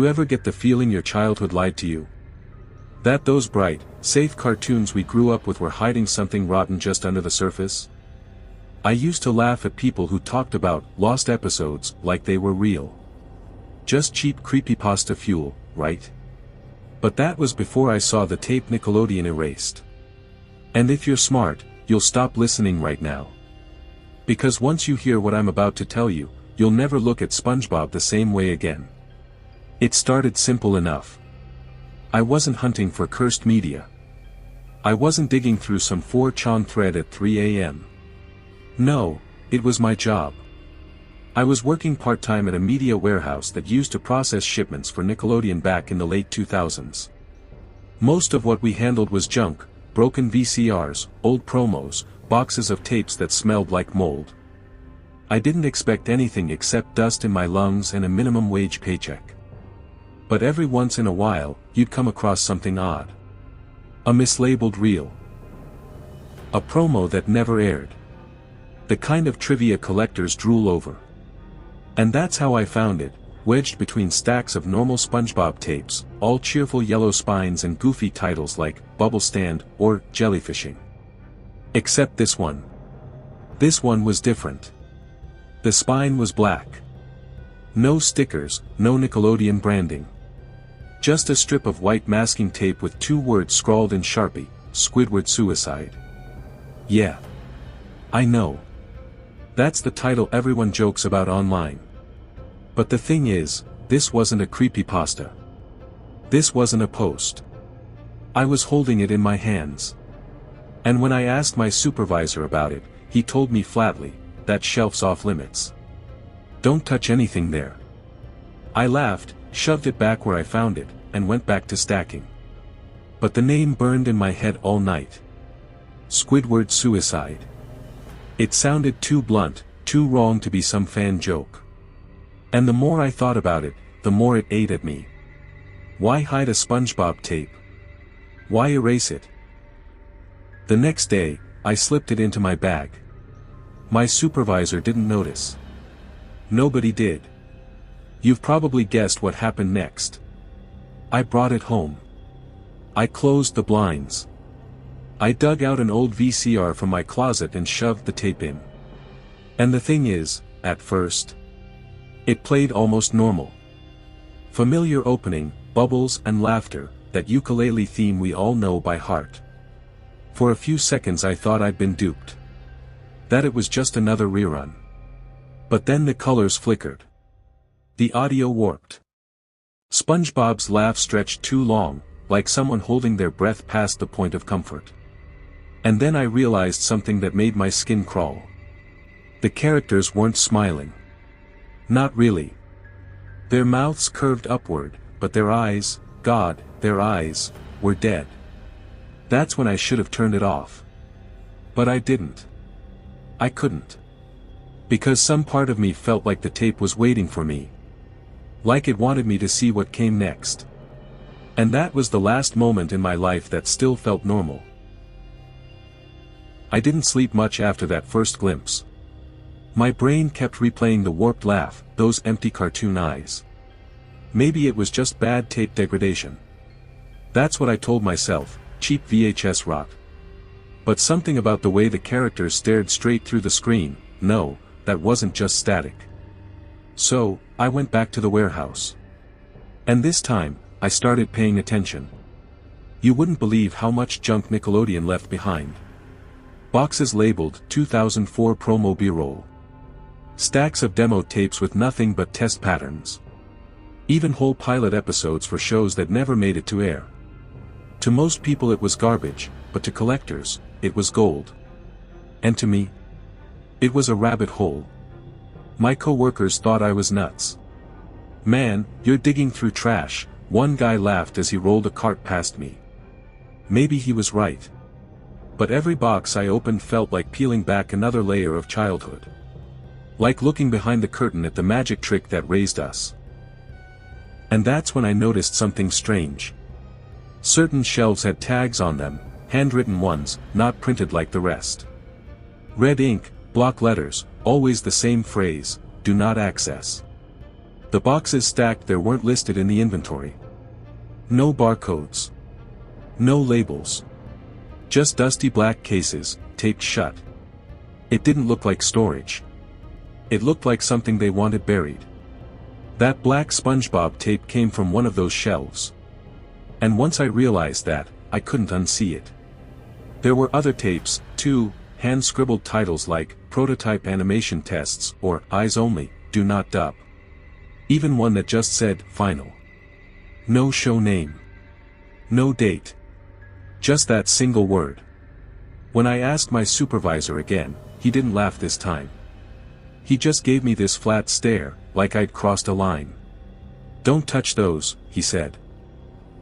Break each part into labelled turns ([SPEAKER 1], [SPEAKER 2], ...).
[SPEAKER 1] ever get the feeling your childhood lied to you? That those bright, safe cartoons we grew up with were hiding something rotten just under the surface? I used to laugh at people who talked about lost episodes like they were real. Just cheap creepypasta fuel, right? But that was before I saw the tape Nickelodeon erased. And if you're smart, you'll stop listening right now. Because once you hear what I'm about to tell you, you'll never look at SpongeBob the same way again. It started simple enough. I wasn't hunting for cursed media. I wasn't digging through some 4chan thread at 3 a.m. No, it was my job. I was working part-time at a media warehouse that used to process shipments for Nickelodeon back in the late 2000s. Most of what we handled was junk, broken VCRs, old promos, boxes of tapes that smelled like mold. I didn't expect anything except dust in my lungs and a minimum wage paycheck. But every once in a while, you'd come across something odd. A mislabeled reel. A promo that never aired. The kind of trivia collectors drool over. And that's how I found it, wedged between stacks of normal SpongeBob tapes, all cheerful yellow spines and goofy titles like Bubble Stand or Jellyfishing. Except this one. This one was different. The spine was black. No stickers, no Nickelodeon branding. Just a strip of white masking tape with 2 words scrawled in Sharpie, Squidward Suicide. Yeah. I know. That's the title everyone jokes about online. But the thing is, this wasn't a creepypasta. This wasn't a post. I was holding it in my hands. And when I asked my supervisor about it, he told me flatly, that shelf's off limits. Don't touch anything there. I laughed, shoved it back where I found it, and went back to stacking. But the name burned in my head all night. Squidward Suicide. It sounded too blunt, too wrong to be some fan joke. And the more I thought about it, the more it ate at me. Why hide a SpongeBob tape? Why erase it? The next day, I slipped it into my bag. My supervisor didn't notice. Nobody did. You've probably guessed what happened next. I brought it home. I closed the blinds. I dug out an old VCR from my closet and shoved the tape in. And the thing is, at first, it played almost normal. Familiar opening, bubbles and laughter, that ukulele theme we all know by heart. For a few seconds I thought I'd been duped. That it was just another rerun. But then the colors flickered. The audio warped. SpongeBob's laugh stretched too long, like someone holding their breath past the point of comfort. And then I realized something that made my skin crawl. The characters weren't smiling. Not really. Their mouths curved upward, but their eyes, God, their eyes, were dead. That's when I should have turned it off. But I didn't. I couldn't. Because some part of me felt like the tape was waiting for me. Like it wanted me to see what came next. And that was the last moment in my life that still felt normal. I didn't sleep much after that first glimpse. My brain kept replaying the warped laugh, those empty cartoon eyes. Maybe it was just bad tape degradation. That's what I told myself, cheap VHS rot. But something about the way the characters stared straight through the screen, no, that wasn't just static. So, I went back to the warehouse. And this time, I started paying attention. You wouldn't believe how much junk Nickelodeon left behind. Boxes labeled 2004 promo B-roll. Stacks of demo tapes with nothing but test patterns. Even whole pilot episodes for shows that never made it to air. To most people it was garbage, but to collectors, it was gold. And to me, it was a rabbit hole. My co-workers thought I was nuts. Man, you're digging through trash, one guy laughed as he rolled a cart past me. Maybe he was right. But every box I opened felt like peeling back another layer of childhood. Like looking behind the curtain at the magic trick that raised us. And that's when I noticed something strange. Certain shelves had tags on them, handwritten ones, not printed like the rest. Red ink, block letters, always the same phrase, do not access. The boxes stacked there weren't listed in the inventory. No barcodes. No labels. Just dusty black cases, taped shut. It didn't look like storage. It looked like something they wanted buried. That black SpongeBob tape came from one of those shelves. And once I realized that, I couldn't unsee it. There were other tapes, too, hand-scribbled titles like, Prototype Animation Tests, or, Eyes Only, Do Not Dub. Even one that just said, Final. No show name. No date. Just that single word. When I asked my supervisor again, he didn't laugh this time. He just gave me this flat stare, like I'd crossed a line. "Don't touch those," he said.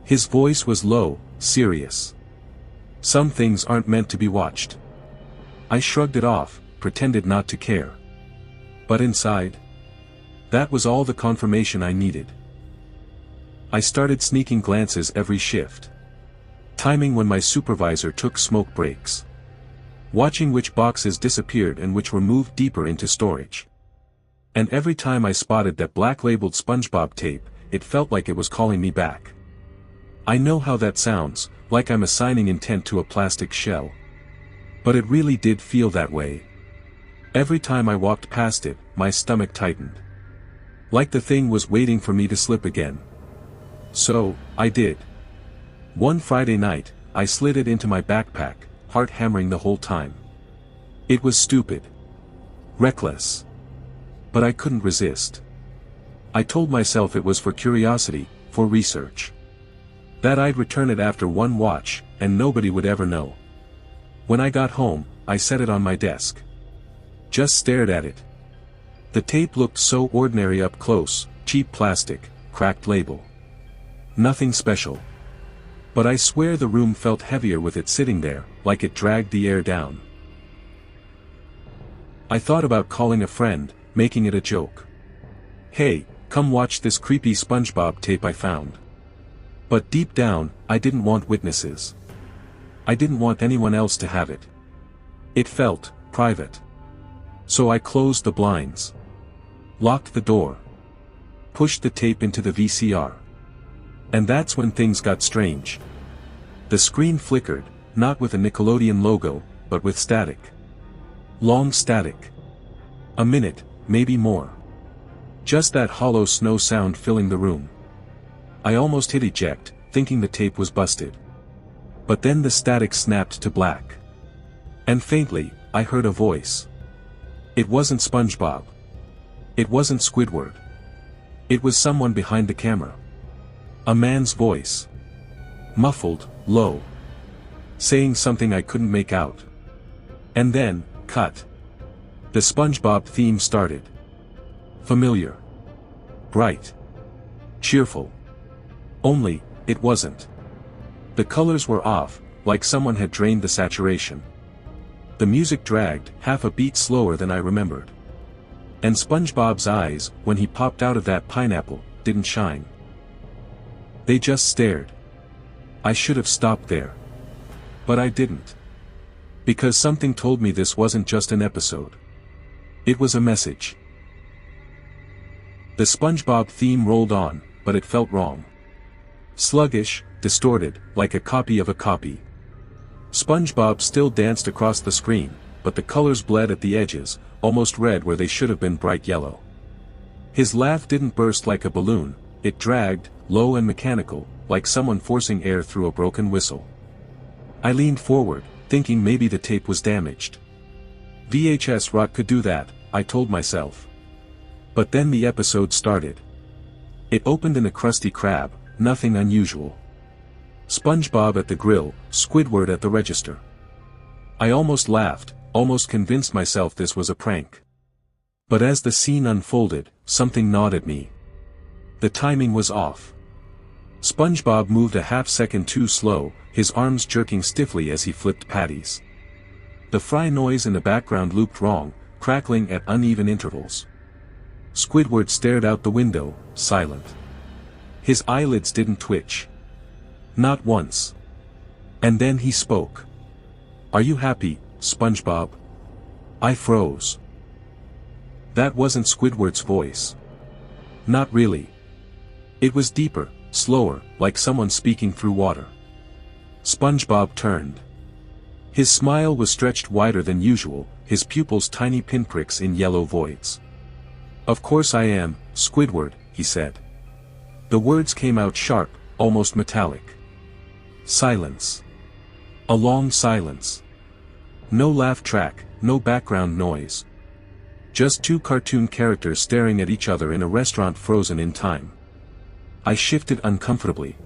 [SPEAKER 1] His voice was low, serious. "Some things aren't meant to be watched." I shrugged it off, pretended not to care. But inside, that was all the confirmation I needed. I started sneaking glances every shift. Timing when my supervisor took smoke breaks. Watching which boxes disappeared and which were moved deeper into storage. And every time I spotted that black-labeled SpongeBob tape, it felt like it was calling me back. I know how that sounds, like I'm assigning intent to a plastic shell. But it really did feel that way. Every time I walked past it, my stomach tightened. Like the thing was waiting for me to slip again. So, I did. One Friday night, I slid it into my backpack, heart hammering the whole time. It was stupid. Reckless. But I couldn't resist. I told myself it was for curiosity, for research. That I'd return it after one watch, and nobody would ever know. When I got home, I set it on my desk. Just stared at it. The tape looked so ordinary up close, cheap plastic, cracked label. Nothing special. But I swear the room felt heavier with it sitting there, like it dragged the air down. I thought about calling a friend, making it a joke. "Hey, come watch this creepy SpongeBob tape I found." But deep down, I didn't want witnesses. I didn't want anyone else to have it. It felt private. So I closed the blinds. Locked the door. Pushed the tape into the VCR. And that's when things got strange. The screen flickered, not with a Nickelodeon logo, but with static. Long static. A minute, maybe more. Just that hollow snow sound filling the room. I almost hit eject, thinking the tape was busted. But then the static snapped to black. And faintly, I heard a voice. It wasn't SpongeBob. It wasn't Squidward. It was someone behind the camera. A man's voice. Muffled, low. Saying something I couldn't make out. And then, cut. The SpongeBob theme started. Familiar. Bright. Cheerful. Only, it wasn't. The colors were off, like someone had drained the saturation. The music dragged, half a beat slower than I remembered. And SpongeBob's eyes, when he popped out of that pineapple, didn't shine. They just stared. I should have stopped there. But I didn't. Because something told me this wasn't just an episode. It was a message. The SpongeBob theme rolled on, but it felt wrong. Sluggish, distorted, like a copy of a copy. SpongeBob still danced across the screen, but the colors bled at the edges, almost red where they should have been bright yellow. His laugh didn't burst like a balloon, it dragged, low and mechanical, like someone forcing air through a broken whistle. I leaned forward, thinking maybe the tape was damaged. VHS rot could do that, I told myself. But then the episode started. It opened in a Krusty Krab, nothing unusual. SpongeBob at the grill, Squidward at the register. I almost laughed, almost convinced myself this was a prank. But as the scene unfolded, something gnawed at me. The timing was off. SpongeBob moved a half-second too slow, his arms jerking stiffly as he flipped patties. The fry noise in the background looped wrong, crackling at uneven intervals. Squidward stared out the window, silent. His eyelids didn't twitch. Not once. And then he spoke. "Are you happy, SpongeBob?" I froze. That wasn't Squidward's voice. Not really. It was deeper, slower, like someone speaking through water. SpongeBob turned. His smile was stretched wider than usual, his pupils tiny pinpricks in yellow voids. "Of course I am, Squidward," he said. The words came out sharp, almost metallic. Silence. A long silence. No laugh track, no background noise. Just two cartoon characters staring at each other in a restaurant frozen in time. I shifted uncomfortably.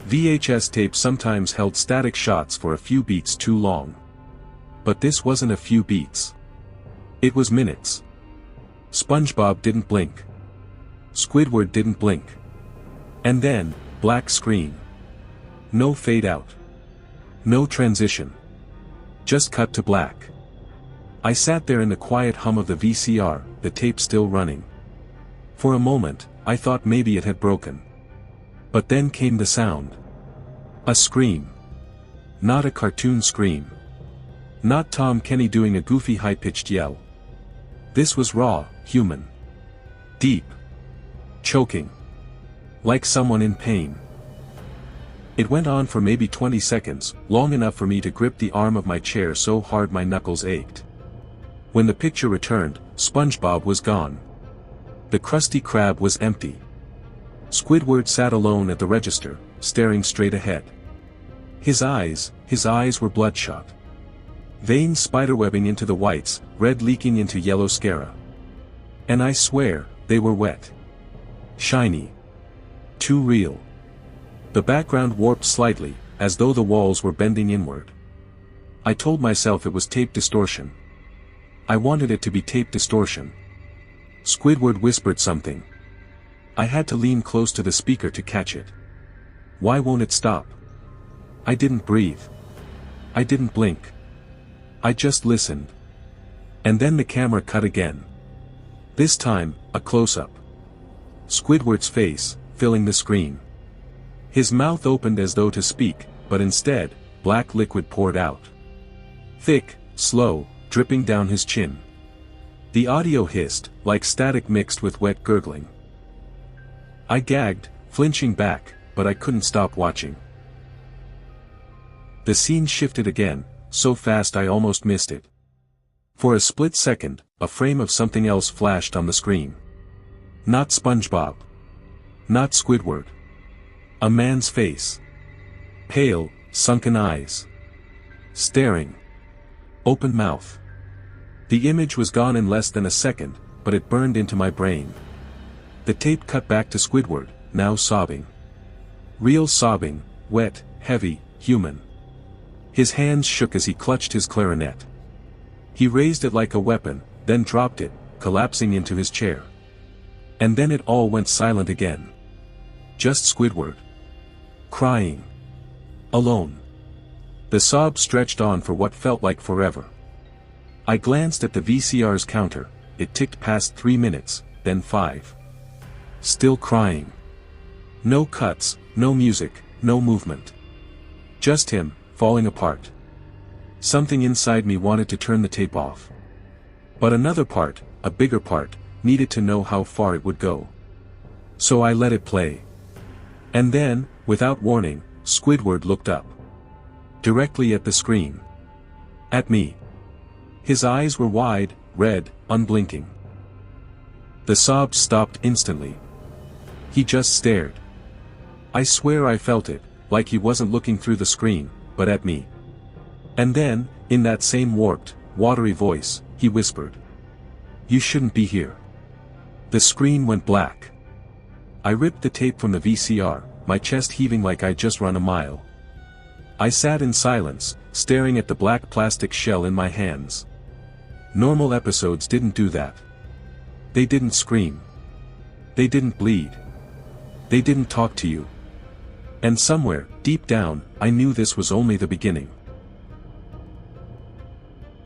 [SPEAKER 1] VHS tape sometimes held static shots for a few beats too long. But this wasn't a few beats. It was minutes. SpongeBob didn't blink. Squidward didn't blink. And then, black screen. No fade out. No transition. Just cut to black. I sat there in the quiet hum of the VCR, the tape still running. For a moment, I thought maybe it had broken. But then came the sound. A scream. Not a cartoon scream. Not Tom Kenny doing a goofy high-pitched yell. This was raw, human. Deep. Choking. Like someone in pain. It went on for maybe 20 seconds, long enough for me to grip the arm of my chair so hard my knuckles ached. When the picture returned, SpongeBob was gone. The Krusty Krab was empty. Squidward sat alone at the register, staring straight ahead. His eyes were bloodshot. Veins spiderwebbing into the whites, red leaking into yellow sclera. And I swear, they were wet. Shiny. Too real. The background warped slightly, as though the walls were bending inward. I told myself it was tape distortion. I wanted it to be tape distortion. Squidward whispered something. I had to lean close to the speaker to catch it. Why won't it stop? I didn't breathe. I didn't blink. I just listened. And then the camera cut again. This time, a close-up. Squidward's face, filling the screen. His mouth opened as though to speak, but instead, black liquid poured out. Thick, slow, dripping down his chin. The audio hissed, like static mixed with wet gurgling. I gagged, flinching back, but I couldn't stop watching. The scene shifted again, so fast I almost missed it. For a split second, a frame of something else flashed on the screen. Not SpongeBob. Not Squidward. A man's face. Pale, sunken eyes. Staring. Open mouth. The image was gone in less than a second, but it burned into my brain. The tape cut back to Squidward, now sobbing. Real sobbing, wet, heavy, human. His hands shook as he clutched his clarinet. He raised it like a weapon, then dropped it, collapsing into his chair. And then it all went silent again. Just Squidward. Crying. Alone. The sobs stretched on for what felt like forever. I glanced at the VCR's counter, it ticked past 3 minutes, then 5. Still crying. No cuts, no music, no movement. Just him, falling apart. Something inside me wanted to turn the tape off. But another part, a bigger part, needed to know how far it would go. So I let it play. And then, without warning, Squidward looked up. Directly at the screen. At me. His eyes were wide, red, unblinking. The sobs stopped instantly. He just stared. I swear I felt it, like he wasn't looking through the screen, but at me. And then, in that same warped, watery voice, he whispered. You shouldn't be here. The screen went black. I ripped the tape from the VCR, my chest heaving like I'd just run a mile. I sat in silence, staring at the black plastic shell in my hands. Normal episodes didn't do that. They didn't scream. They didn't bleed. They didn't talk to you. And somewhere, deep down, I knew this was only the beginning.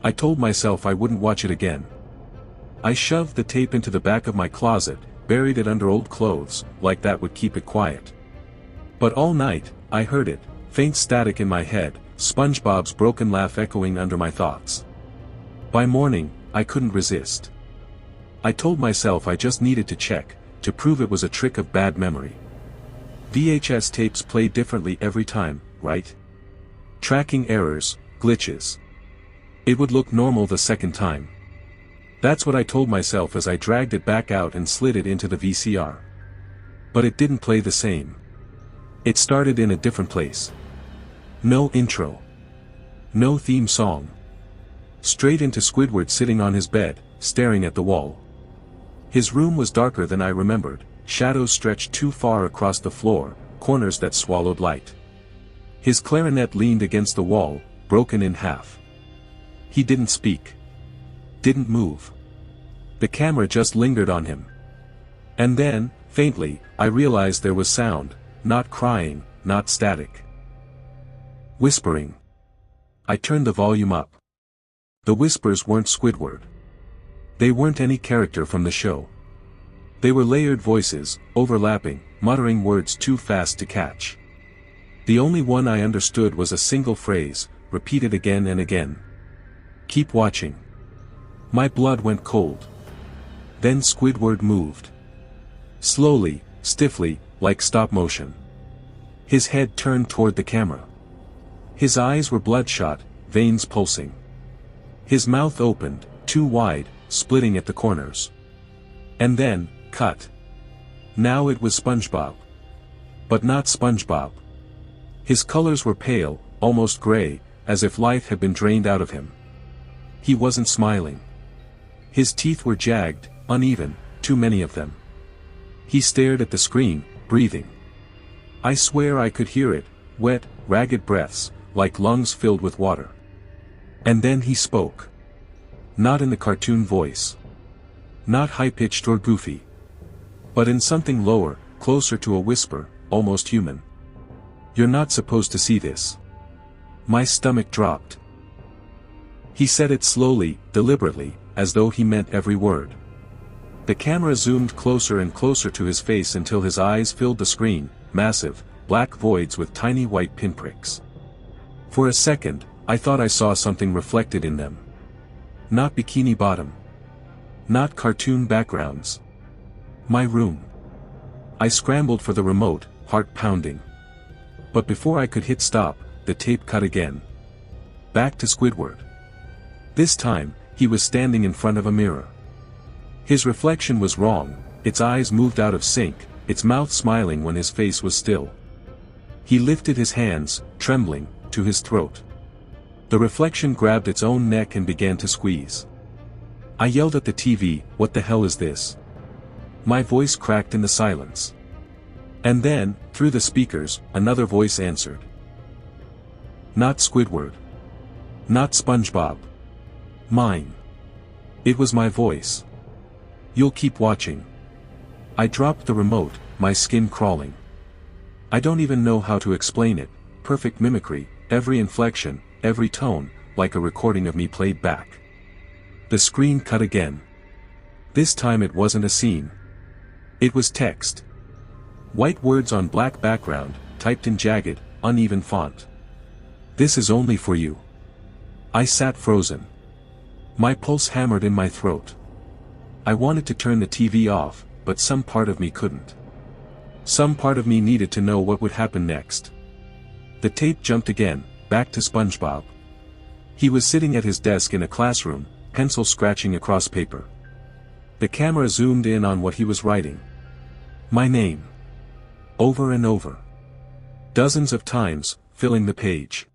[SPEAKER 1] I told myself I wouldn't watch it again. I shoved the tape into the back of my closet, buried it under old clothes, like that would keep it quiet. But all night, I heard it, faint static in my head, SpongeBob's broken laugh echoing under my thoughts. By morning, I couldn't resist. I told myself I just needed to check, to prove it was a trick of bad memory. VHS tapes play differently every time, right? Tracking errors, glitches. It would look normal the second time. That's what I told myself as I dragged it back out and slid it into the VCR. But it didn't play the same. It started in a different place. No intro. No theme song. Straight into Squidward sitting on his bed, staring at the wall. His room was darker than I remembered, shadows stretched too far across the floor, corners that swallowed light. His clarinet leaned against the wall, broken in half. He didn't speak. Didn't move. The camera just lingered on him. And then, faintly, I realized there was sound, not crying, not static. Whispering. I turned the volume up. The whispers weren't Squidward. They weren't any character from the show. They were layered voices, overlapping, muttering words too fast to catch. The only one I understood was a single phrase, repeated again and again. Keep watching. My blood went cold. Then Squidward moved. Slowly, stiffly, like stop motion. His head turned toward the camera. His eyes were bloodshot, veins pulsing. His mouth opened, too wide, splitting at the corners. And then, cut. Now it was SpongeBob. But not SpongeBob. His colors were pale, almost gray, as if life had been drained out of him. He wasn't smiling. His teeth were jagged, uneven, too many of them. He stared at the screen, breathing. I swear I could hear it, wet, ragged breaths, like lungs filled with water. And then he spoke. Not in the cartoon voice. Not high-pitched or goofy. But in something lower, closer to a whisper, almost human. You're not supposed to see this. My stomach dropped. He said it slowly, deliberately, as though he meant every word. The camera zoomed closer and closer to his face until his eyes filled the screen, massive, black voids with tiny white pinpricks. For a second, I thought I saw something reflected in them. Not Bikini Bottom. Not cartoon backgrounds. My room. I scrambled for the remote, heart pounding. But before I could hit stop, the tape cut again. Back to Squidward. This time, he was standing in front of a mirror. His reflection was wrong, its eyes moved out of sync, its mouth smiling when his face was still. He lifted his hands, trembling, to his throat. The reflection grabbed its own neck and began to squeeze. I yelled at the TV, "What the hell is this?" My voice cracked in the silence. And then, through the speakers, another voice answered. Not Squidward. Not SpongeBob. Mine. It was my voice. You'll keep watching. I dropped the remote, my skin crawling. I don't even know how to explain it, perfect mimicry, every inflection, every tone, like a recording of me played back. The screen cut again. This time it wasn't a scene. It was text. White words on black background, typed in jagged, uneven font. This is only for you. I sat frozen. My pulse hammered in my throat. I wanted to turn the TV off, but some part of me couldn't. Some part of me needed to know what would happen next. The tape jumped again, back to SpongeBob. He was sitting at his desk in a classroom, pencil scratching across paper. The camera zoomed in on what he was writing. My name. Over and over. Dozens of times, filling the page.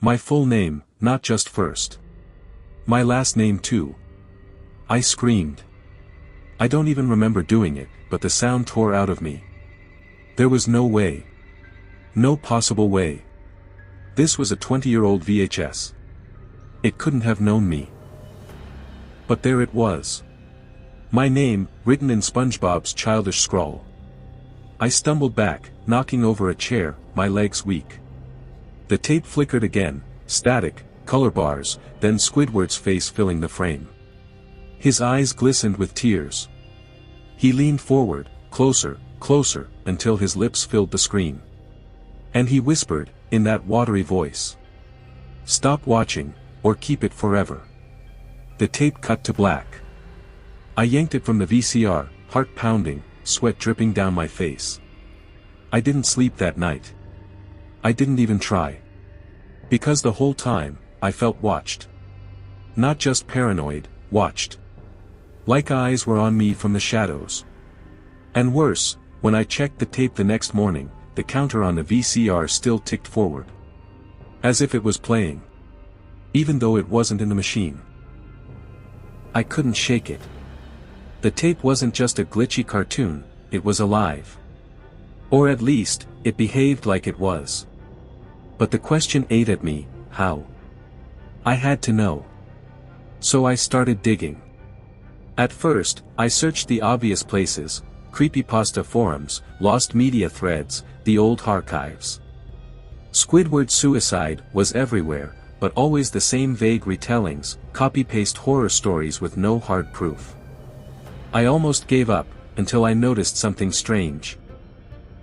[SPEAKER 1] My full name, not just first. My last name too. I screamed. I don't even remember doing it, but the sound tore out of me. There was no way. No possible way. This was a 20-year-old VHS. It couldn't have known me. But there it was. My name, written in SpongeBob's childish scrawl. I stumbled back, knocking over a chair, my legs weak. The tape flickered again, static, color bars, then Squidward's face filling the frame. His eyes glistened with tears. He leaned forward, closer, closer, until his lips filled the screen. And he whispered, in that watery voice. Stop watching, or keep it forever. The tape cut to black. I yanked it from the VCR, heart pounding, sweat dripping down my face. I didn't sleep that night. I didn't even try. Because the whole time, I felt watched. Not just paranoid, watched. Like eyes were on me from the shadows. And worse, when I checked the tape the next morning, the counter on the VCR still ticked forward. As if it was playing. Even though it wasn't in the machine. I couldn't shake it. The tape wasn't just a glitchy cartoon, it was alive. Or at least, it behaved like it was. But the question ate at me, how? I had to know. So I started digging. At first, I searched the obvious places, creepypasta forums, lost media threads, the old archives. Squidward's suicide was everywhere, but always the same vague retellings, copy-paste horror stories with no hard proof. I almost gave up, until I noticed something strange.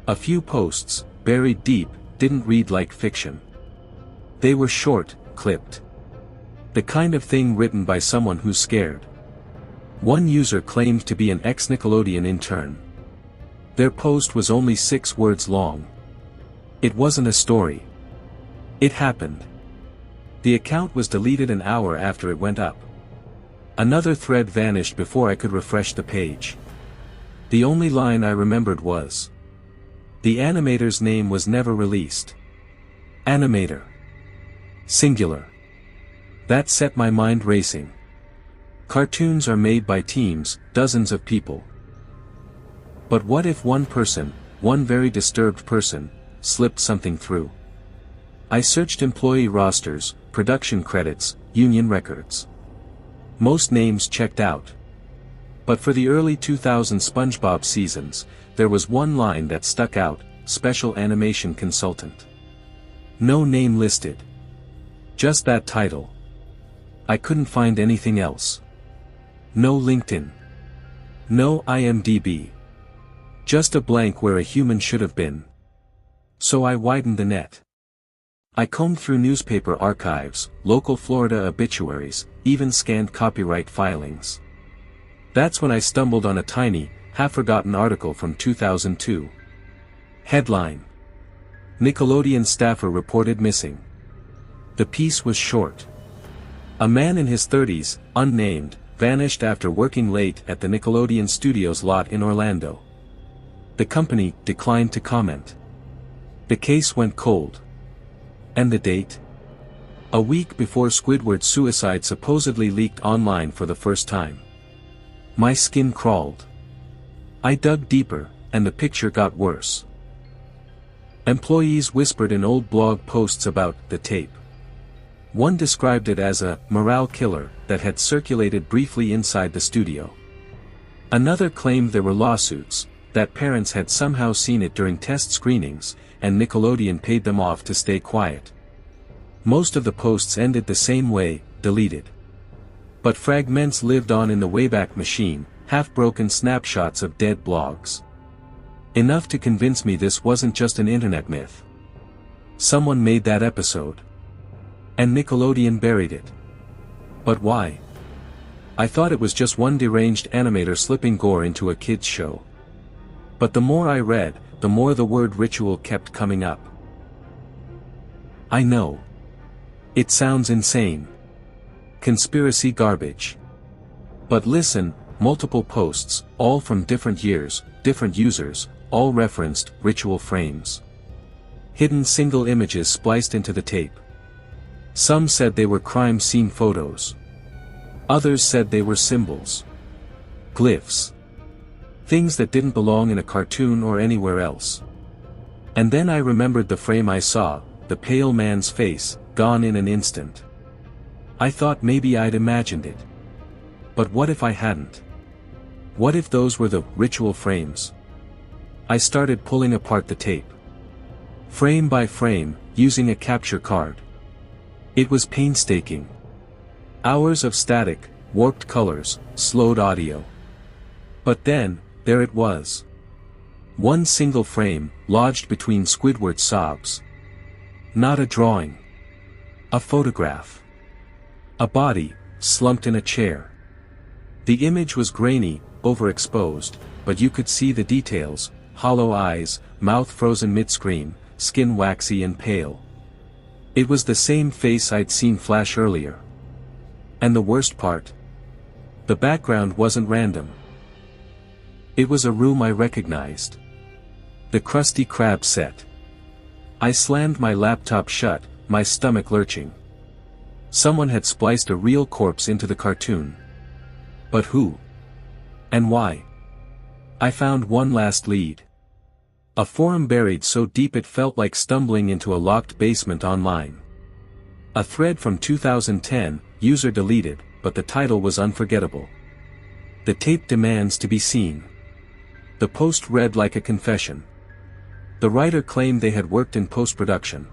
[SPEAKER 1] A few posts, buried deep, didn't read like fiction. They were short, clipped. The kind of thing written by someone who's scared. One user claimed to be an ex-Nickelodeon intern. Their post was only 6 words long. It wasn't a story. It happened. The account was deleted an hour after it went up. Another thread vanished before I could refresh the page. The only line I remembered was, "The animator's name was never released." Animator. Singular. That set my mind racing. Cartoons are made by teams, dozens of people. But what if one person, one very disturbed person, slipped something through? I searched employee rosters, production credits, union records. Most names checked out. But for the early 2000 SpongeBob seasons, there was one line that stuck out, special animation consultant. No name listed. Just that title. I couldn't find anything else. No LinkedIn. No IMDb. Just a blank where a human should have been. So I widened the net. I combed through newspaper archives, local Florida obituaries, even scanned copyright filings. That's when I stumbled on a tiny, half-forgotten article from 2002. Headline: Nickelodeon staffer reported missing. The piece was short. A man in his 30s, unnamed, vanished after working late at the Nickelodeon Studios lot in Orlando. The company declined to comment. The case went cold. And the date? A week before Squidward's suicide supposedly leaked online for the first time. My skin crawled. I dug deeper, and the picture got worse. Employees whispered in old blog posts about the tape. One described it as a morale killer that had circulated briefly inside the studio. Another claimed there were lawsuits, that parents had somehow seen it during test screenings, and Nickelodeon paid them off to stay quiet. Most of the posts ended the same way, deleted. But fragments lived on in the Wayback Machine, half-broken snapshots of dead blogs. Enough to convince me this wasn't just an internet myth. Someone made that episode. And Nickelodeon buried it. But why? I thought it was just one deranged animator slipping gore into a kid's show. But the more I read, the more the word ritual kept coming up. I know. It sounds insane. Conspiracy garbage. But listen, multiple posts, all from different years, different users, all referenced ritual frames. Hidden single images spliced into the tape. Some said they were crime scene photos. Others said they were symbols. Glyphs. Things that didn't belong in a cartoon or anywhere else. And then I remembered the frame I saw, the pale man's face, gone in an instant. I thought maybe I'd imagined it. But what if I hadn't? What if those were the ritual frames? I started pulling apart the tape. Frame by frame, using a capture card. It was painstaking. Hours of static, warped colors, slowed audio. But then, there it was. One single frame, lodged between Squidward's sobs. Not a drawing. A photograph. A body, slumped in a chair. The image was grainy, overexposed, but you could see the details: hollow eyes, mouth frozen mid-scream, skin waxy and pale. It was the same face I'd seen flash earlier. And the worst part? The background wasn't random. It was a room I recognized. The Krusty Krab set. I slammed my laptop shut, my stomach lurching. Someone had spliced a real corpse into the cartoon. But who? And why? I found one last lead. A forum buried so deep it felt like stumbling into a locked basement online. A thread from 2010, user deleted, but the title was unforgettable. The tape demands to be seen. The post read like a confession. The writer claimed they had worked in post-production.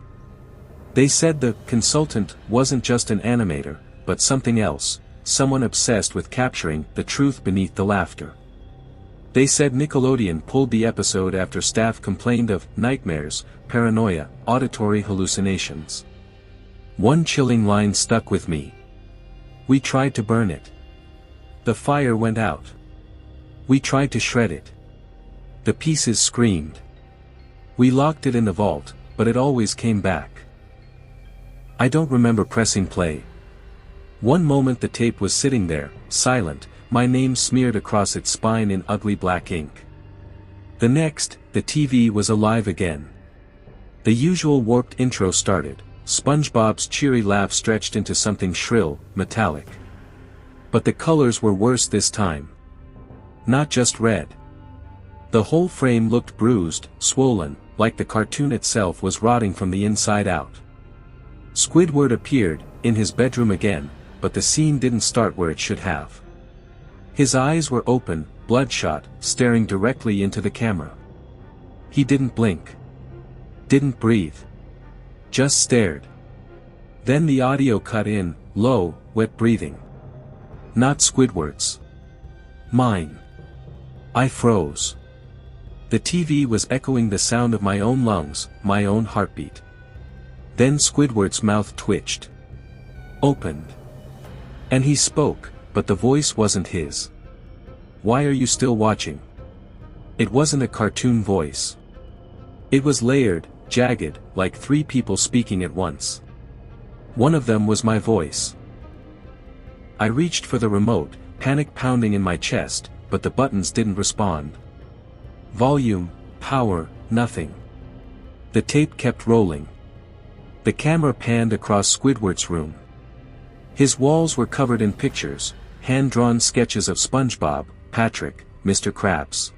[SPEAKER 1] They said the consultant wasn't just an animator, but something else, someone obsessed with capturing the truth beneath the laughter. They said Nickelodeon pulled the episode after staff complained of nightmares, paranoia, auditory hallucinations. One chilling line stuck with me. We tried to burn it. The fire went out. We tried to shred it. The pieces screamed. We locked it in the vault, but it always came back. I don't remember pressing play. One moment the tape was sitting there, silent, my name smeared across its spine in ugly black ink. The next, the TV was alive again. The usual warped intro started, SpongeBob's cheery laugh stretched into something shrill, metallic. But the colors were worse this time. Not just red. The whole frame looked bruised, swollen, like the cartoon itself was rotting from the inside out. Squidward appeared, in his bedroom again, but the scene didn't start where it should have. His eyes were open, bloodshot, staring directly into the camera. He didn't blink. Didn't breathe. Just stared. Then the audio cut in, low, wet breathing. Not Squidward's. Mine. I froze. The TV was echoing the sound of my own lungs, my own heartbeat. Then Squidward's mouth twitched. Opened. And he spoke, but the voice wasn't his. Why are you still watching? It wasn't a cartoon voice. It was layered, jagged, like three people speaking at once. One of them was my voice. I reached for the remote, panic pounding in my chest, but the buttons didn't respond. Volume, power, nothing. The tape kept rolling. The camera panned across Squidward's room. His walls were covered in pictures, hand-drawn sketches of SpongeBob, Patrick, Mr. Krabs.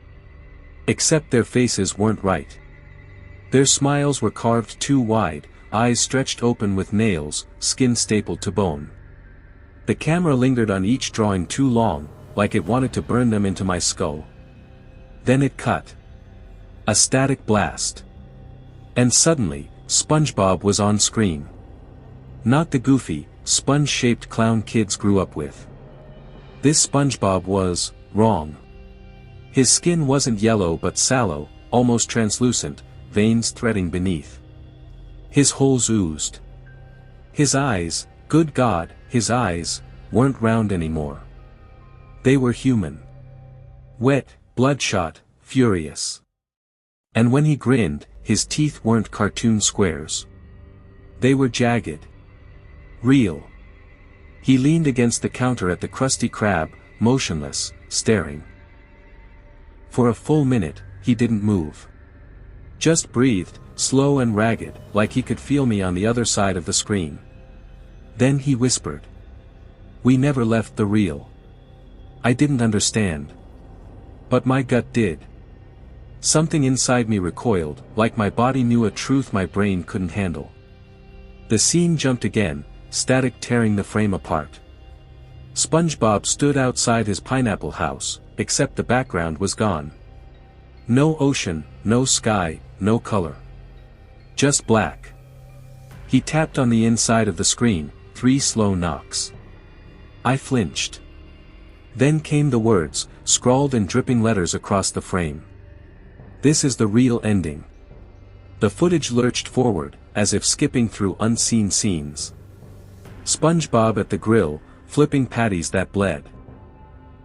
[SPEAKER 1] Except their faces weren't right. Their smiles were carved too wide, eyes stretched open with nails, skin stapled to bone. The camera lingered on each drawing too long, like it wanted to burn them into my skull. Then it cut. A static blast. And suddenly, SpongeBob was on screen. Not the goofy, sponge-shaped clown kids grew up with. This SpongeBob was wrong. His skin wasn't yellow but sallow, almost translucent, veins threading beneath. His holes oozed. His eyes, good God, his eyes, weren't round anymore. They were human. Wet, bloodshot, furious. And when he grinned, his teeth weren't cartoon squares. They were jagged. Real. He leaned against the counter at the Krusty Krab, motionless, staring. For a full minute, he didn't move. Just breathed, slow and ragged, like he could feel me on the other side of the screen. Then he whispered. We never left the real. I didn't understand. But my gut did. Something inside me recoiled, like my body knew a truth my brain couldn't handle. The scene jumped again, static tearing the frame apart. SpongeBob stood outside his pineapple house, except the background was gone. No ocean, no sky, no color. Just black. He tapped on the inside of the screen, 3 slow knocks. I flinched. Then came the words, scrawled in dripping letters across the frame. This is the real ending. The footage lurched forward, as if skipping through unseen scenes. SpongeBob at the grill, flipping patties that bled.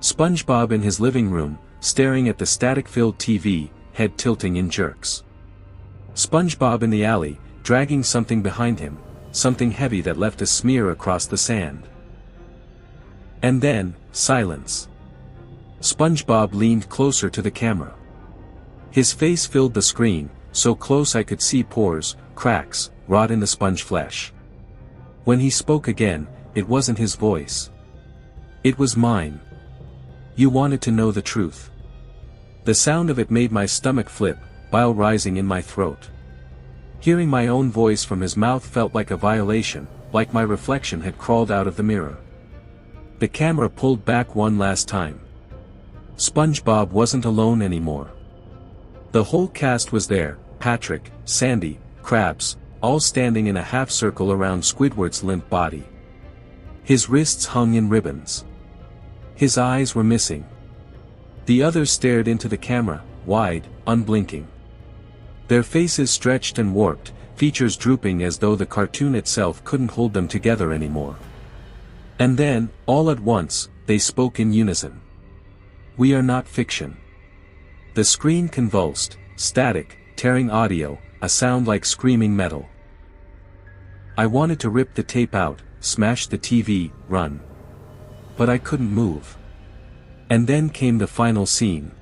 [SPEAKER 1] SpongeBob in his living room, staring at the static-filled TV, head tilting in jerks. SpongeBob in the alley, dragging something behind him, something heavy that left a smear across the sand. And then, silence. SpongeBob leaned closer to the camera. His face filled the screen, so close I could see pores, cracks, rot in the sponge flesh. When he spoke again, it wasn't his voice. It was mine. You wanted to know the truth. The sound of it made my stomach flip, bile rising in my throat. Hearing my own voice from his mouth felt like a violation, like my reflection had crawled out of the mirror. The camera pulled back one last time. SpongeBob wasn't alone anymore. The whole cast was there, Patrick, Sandy, Krabs, all standing in a half-circle around Squidward's limp body. His wrists hung in ribbons. His eyes were missing. The others stared into the camera, wide, unblinking. Their faces stretched and warped, features drooping as though the cartoon itself couldn't hold them together anymore. And then, all at once, they spoke in unison. "We are not fiction." The screen convulsed, static, tearing audio, a sound like screaming metal. I wanted to rip the tape out, smash the TV, run. But I couldn't move. And then came the final scene.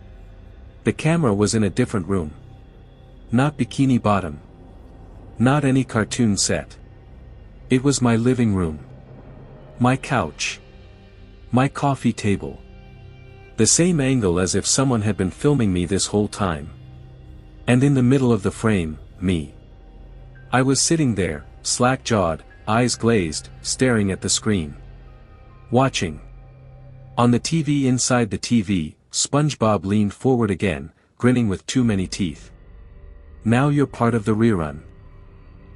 [SPEAKER 1] The camera was in a different room. Not Bikini Bottom. Not any cartoon set. It was my living room. My couch. My coffee table. The same angle as if someone had been filming me this whole time. And in the middle of the frame, me. I was sitting there, slack-jawed, eyes glazed, staring at the screen. Watching. On the TV inside the TV, SpongeBob leaned forward again, grinning with too many teeth. "Now you're part of the rerun."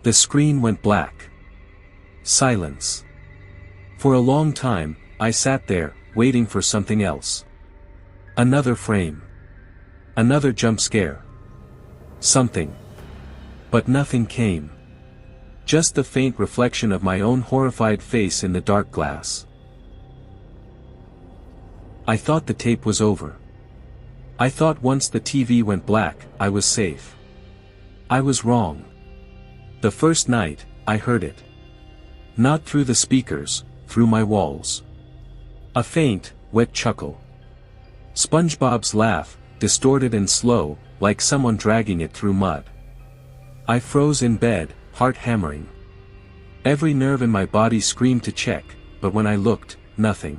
[SPEAKER 1] The screen went black. Silence. For a long time, I sat there, waiting for something else. Another frame. Another jump scare. Something. But nothing came. Just the faint reflection of my own horrified face in the dark glass. I thought the tape was over. I thought once the TV went black, I was safe. I was wrong. The first night, I heard it. Not through the speakers, through my walls. A faint, wet chuckle. SpongeBob's laugh, distorted and slow, like someone dragging it through mud. I froze in bed, heart hammering. Every nerve in my body screamed to check, but when I looked, nothing.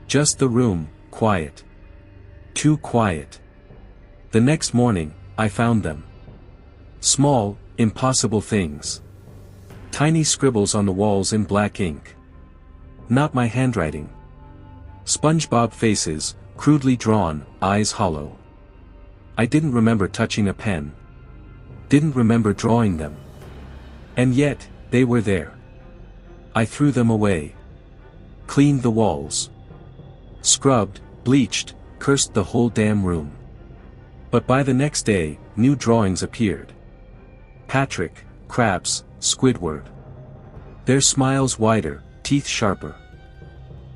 [SPEAKER 1] Just the room, quiet. Too quiet. The next morning, I found them. Small, impossible things. Tiny scribbles on the walls in black ink. Not my handwriting. SpongeBob faces, crudely drawn, eyes hollow. I didn't remember touching a pen. Didn't remember drawing them. And yet, they were there. I threw them away. Cleaned the walls. Scrubbed, bleached, cursed the whole damn room. But by the next day, new drawings appeared. Patrick, Krabs, Squidward. Their smiles wider, teeth sharper.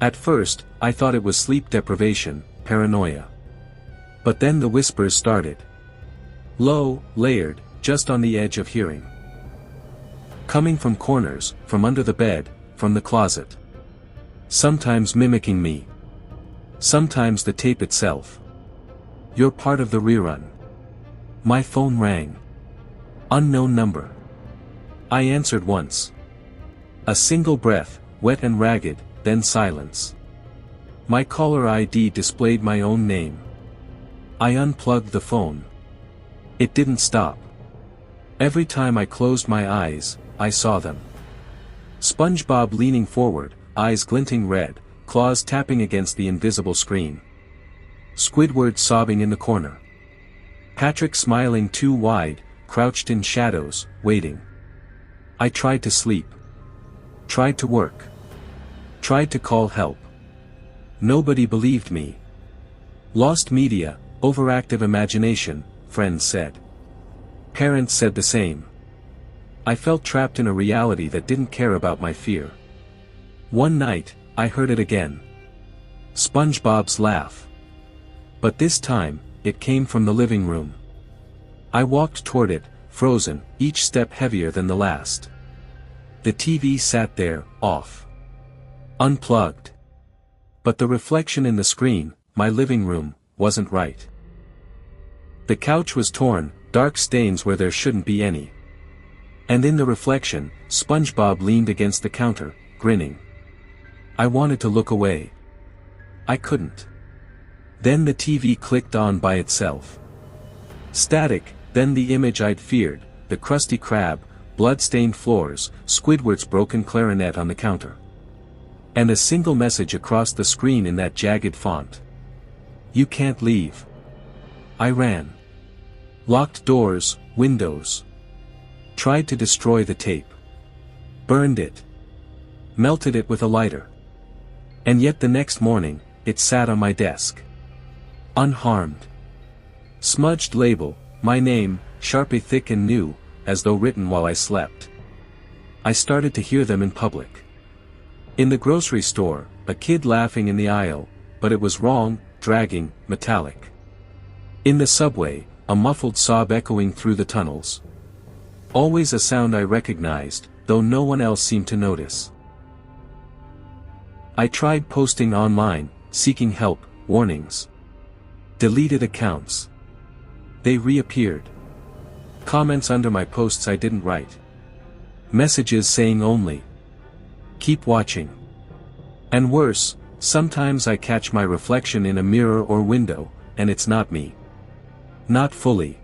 [SPEAKER 1] At first, I thought it was sleep deprivation, paranoia. But then the whispers started. Low, layered, just on the edge of hearing. Coming from corners, from under the bed, from the closet. Sometimes mimicking me. Sometimes the tape itself. "You're part of the rerun." My phone rang. Unknown number. I answered once. A single breath, wet and ragged, then silence. My caller ID displayed my own name. I unplugged the phone. It didn't stop. Every time I closed my eyes, I saw them. SpongeBob leaning forward, eyes glinting red, claws tapping against the invisible screen. Squidward sobbing in the corner. Patrick smiling too wide, crouched in shadows, waiting. I tried to sleep. Tried to work. Tried to call help. Nobody believed me. Lost media, overactive imagination, friends said. Parents said the same. I felt trapped in a reality that didn't care about my fear. One night, I heard it again. SpongeBob's laugh. But this time, it came from the living room. I walked toward it, frozen, each step heavier than the last. The TV sat there, off. Unplugged. But the reflection in the screen, my living room, wasn't right. The couch was torn, dark stains where there shouldn't be any. And in the reflection, SpongeBob leaned against the counter, grinning. I wanted to look away. I couldn't. Then the TV clicked on by itself. Static, then the image I'd feared, the Krusty Krab, blood-stained floors, Squidward's broken clarinet on the counter. And a single message across the screen in that jagged font. You can't leave. I ran. Locked doors, windows. Tried to destroy the tape. Burned it. Melted it with a lighter. And yet the next morning, it sat on my desk. Unharmed. Smudged label, my name, Sharpie thick and new, as though written while I slept. I started to hear them in public. In the grocery store, a kid laughing in the aisle, but it was wrong, dragging, metallic. In the subway, a muffled sob echoing through the tunnels. Always a sound I recognized, though no one else seemed to notice. I tried posting online, seeking help, warnings. Deleted accounts. They reappeared. Comments under my posts I didn't write. Messages saying only, keep watching. And worse, sometimes I catch my reflection in a mirror or window, and it's not me. Not fully.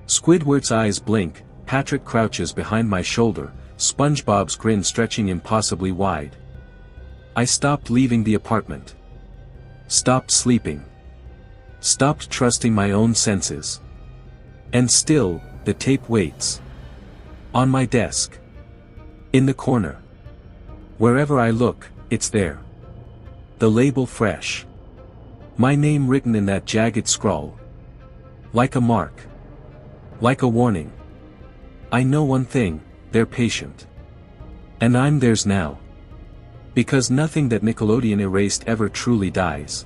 [SPEAKER 1] Squidward's eyes blink, Patrick crouches behind my shoulder, SpongeBob's grin stretching impossibly wide. I stopped leaving the apartment. Stopped sleeping. Stopped trusting my own senses. And still, the tape waits. On my desk. In the corner. Wherever I look, it's there. The label fresh. My name written in that jagged scrawl. Like a mark. Like a warning. I know one thing, they're patient. And I'm theirs now. Because nothing that Nickelodeon erased ever truly dies.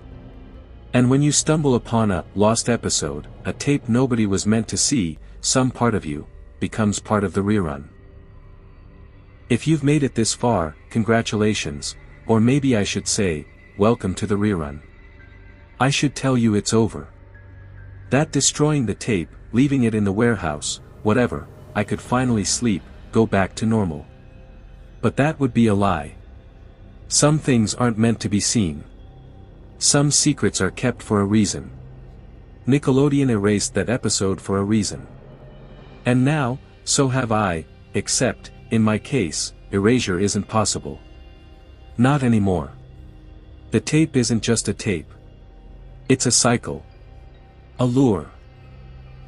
[SPEAKER 1] And when you stumble upon a lost episode, a tape nobody was meant to see, some part of you becomes part of the rerun. If you've made it this far, congratulations, or maybe I should say, welcome to the rerun. I should tell you it's over. That destroying the tape, leaving it in the warehouse, whatever, I could finally sleep, go back to normal. But that would be a lie. Some things aren't meant to be seen. Some secrets are kept for a reason. Nickelodeon erased that episode for a reason. And now, so have I, except, in my case, erasure isn't possible. Not anymore. The tape isn't just a tape. It's a cycle. A lure.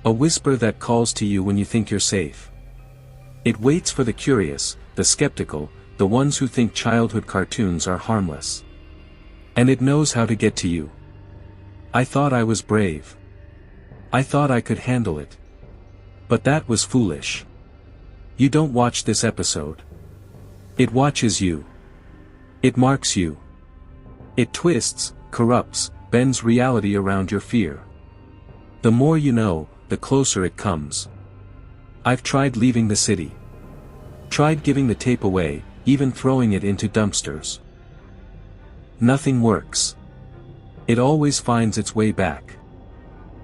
[SPEAKER 1] A whisper that calls to you when you think you're safe. It waits for the curious, the skeptical, the ones who think childhood cartoons are harmless. And it knows how to get to you. I thought I was brave. I thought I could handle it. But that was foolish. You don't watch this episode. It watches you. It marks you. It twists, corrupts, bends reality around your fear. The more you know, the closer it comes. I've tried leaving the city. Tried giving the tape away, even throwing it into dumpsters. Nothing works. It always finds its way back.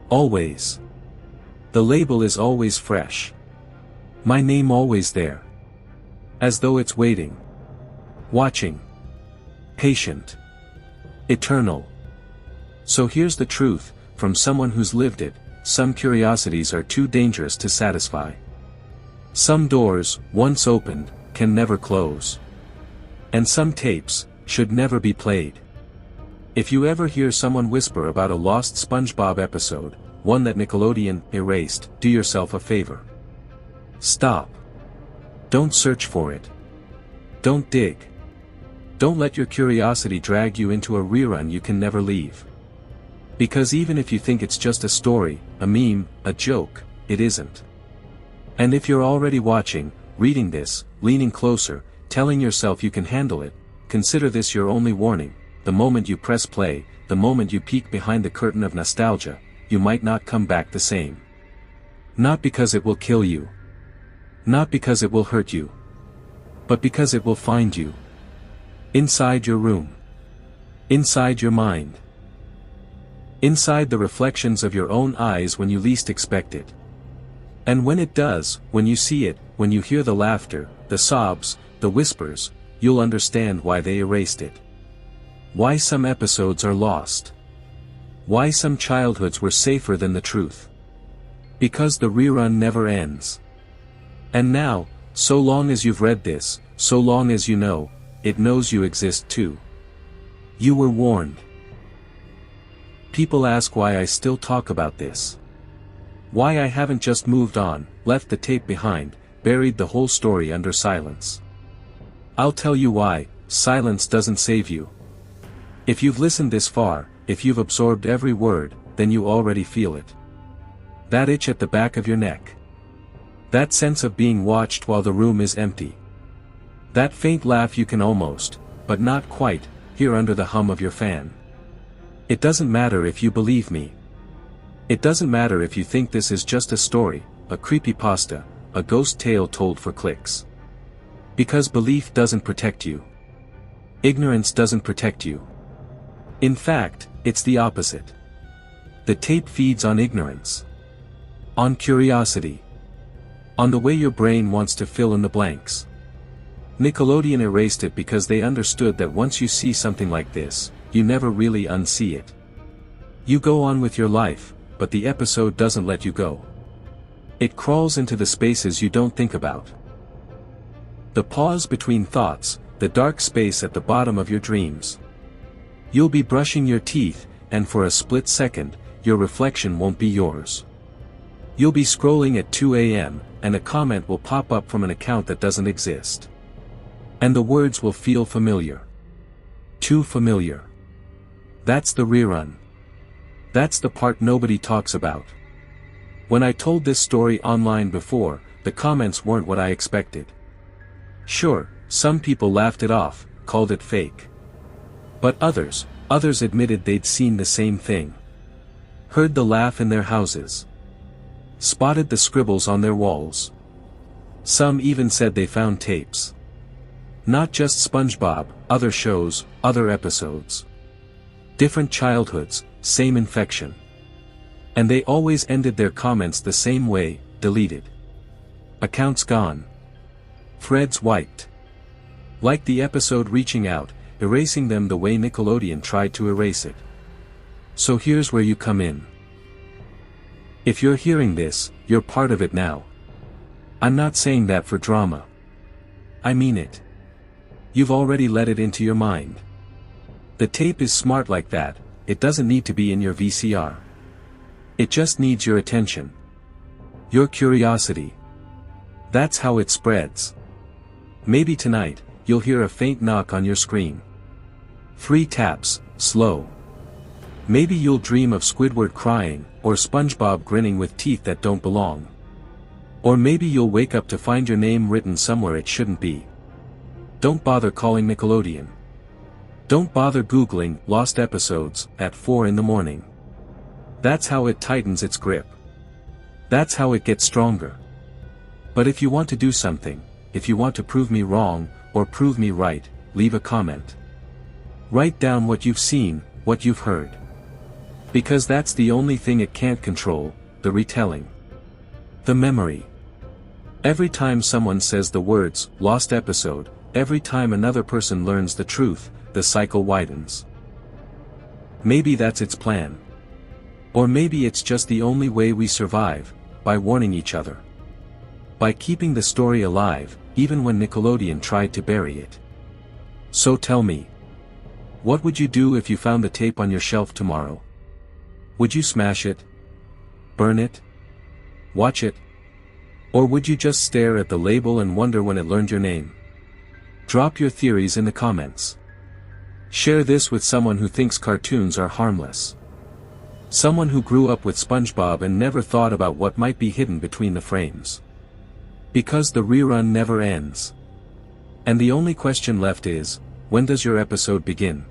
[SPEAKER 1] Always. The label is always fresh. My name always there. As though it's waiting. Watching. Patient. Eternal. So here's the truth, from someone who's lived it, some curiosities are too dangerous to satisfy. Some doors, once opened, can never close. And some tapes, should never be played. If you ever hear someone whisper about a lost SpongeBob episode, one that Nickelodeon erased, do yourself a favor. Stop. Don't search for it. Don't dig. Don't let your curiosity drag you into a rerun you can never leave. Because even if you think it's just a story, a meme, a joke, it isn't. And if you're already watching, reading this, leaning closer, telling yourself you can handle it, consider this your only warning. the moment you press play, the moment you peek behind the curtain of nostalgia, you might not come back the same. Not because it will kill you. Not because it will hurt you. But because it will find you. Inside your room. Inside your mind. Inside the reflections of your own eyes when you least expect it. And when it does, when you see it, when you hear the laughter, the sobs, the whispers, you'll understand why they erased it. Why some episodes are lost. Why some childhoods were safer than the truth. Because the rerun never ends. And now, so long as you've read this, so long as you know, it knows you exist too. You were warned. People ask why I still talk about this. Why I haven't just moved on, left the tape behind, buried the whole story under silence. I'll tell you why. Silence doesn't save you. If you've listened this far, if you've absorbed every word, then you already feel it. That itch at the back of your neck. That sense of being watched while the room is empty. That faint laugh you can almost, but not quite, hear under the hum of your fan. It doesn't matter if you believe me. It doesn't matter if you think this is just a story, a creepypasta, a ghost tale told for clicks. Because belief doesn't protect you. Ignorance doesn't protect you. In fact, it's the opposite. The tape feeds on ignorance. On curiosity. On the way your brain wants to fill in the blanks. Nickelodeon erased it because they understood that once you see something like this, you never really unsee it. You go on with your life, but the episode doesn't let you go. It crawls into the spaces you don't think about. The pause between thoughts, the dark space at the bottom of your dreams. You'll be brushing your teeth, and for a split second, your reflection won't be yours. You'll be scrolling at 2 a.m., and a comment will pop up from an account that doesn't exist. And the words will feel familiar. Too familiar. That's the rerun. That's the part nobody talks about. When I told this story online before, the comments weren't what I expected. Sure, some people laughed it off, called it fake. But others admitted they'd seen the same thing. Heard the laugh in their houses. Spotted the scribbles on their walls. Some even said they found tapes. Not just SpongeBob, other shows, other episodes. Different childhoods, same infection. And they always ended their comments the same way, deleted. Accounts gone. Threads wiped. Like the episode reaching out, erasing them the way Nickelodeon tried to erase it. So here's where you come in. If you're hearing this, you're part of it now. I'm not saying that for drama. I mean it. You've already let it into your mind. The tape is smart like that, it doesn't need to be in your VCR. It just needs your attention. Your curiosity. That's how it spreads. Maybe tonight, you'll hear a faint knock on your screen. 3 taps, slow. Maybe you'll dream of Squidward crying, or SpongeBob grinning with teeth that don't belong. Or maybe you'll wake up to find your name written somewhere it shouldn't be. Don't bother calling Nickelodeon. Don't bother Googling lost episodes at 4 in the morning. That's how it tightens its grip. That's how it gets stronger. But if you want to do something, if you want to prove me wrong, or prove me right, leave a comment. Write down what you've seen, what you've heard. Because that's the only thing it can't control, the retelling. The memory. Every time someone says the words, lost episode, every time another person learns the truth, the cycle widens. Maybe that's its plan. Or maybe it's just the only way we survive, by warning each other. By keeping the story alive, even when Nickelodeon tried to bury it. So tell me. What would you do if you found the tape on your shelf tomorrow? Would you smash it? Burn it? Watch it? Or would you just stare at the label and wonder when it learned your name? Drop your theories in the comments. Share this with someone who thinks cartoons are harmless. Someone who grew up with SpongeBob and never thought about what might be hidden between the frames. Because the rerun never ends. And the only question left is, when does your episode begin?